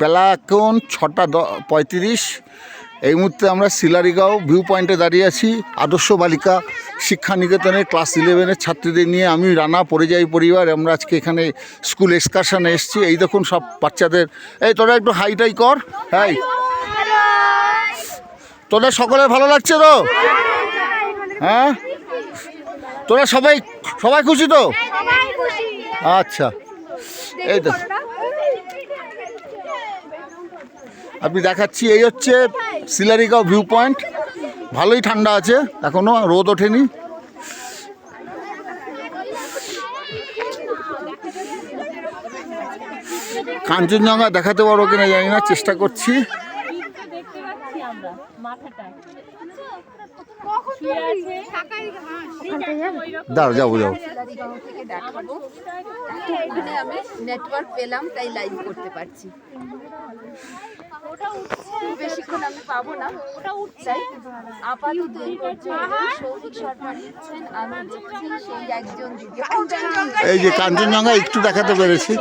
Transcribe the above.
বেলা এখন 6:35। এই মুহূর্তে আমরা শিলারিগাঁও ভিউ পয়েন্টে দাঁড়িয়ে আছি। আদর্শ বালিকা শিক্ষা নিকেতনের ক্লাস 11-এর ছাত্রীদের নিয়ে আমি রানা পরিযায়ী পরিবার আমরা আজকে এখানে স্কুল এক্সকারশনে এসেছি। এই দেখুন সব বাচ্চাদের, এই তোরা একটু হাইটাই কর। হাই, তোদের সকলের ভালো লাগছে তো? হ্যাঁ, তোরা সবাই খুশি তো? আচ্ছা, এই তো আপনি দেখাচ্ছি, এই হচ্ছে শিলারিগাঁও ভিউ পয়েন্ট। ভালোই ঠান্ডা আছে, এখনো রোদ ওঠেনি। কাঞ্চনজঙ্ঘা দেখাতে পারবো কিনা জানি না, চেষ্টা করছি। দাঁড়াও, যাবো। নেটওয়ার্ক পেলাম তাই লাইভ করতে পারছি। বেশিক্ষণ আমি পাবো না, আপাতত সৌভিক সরকার দিচ্ছেন। আমি দেখছি সেই একজন দিদি এই যে কাঞ্চনজঙ্ঘা একটু দেখাতে পেরেছি।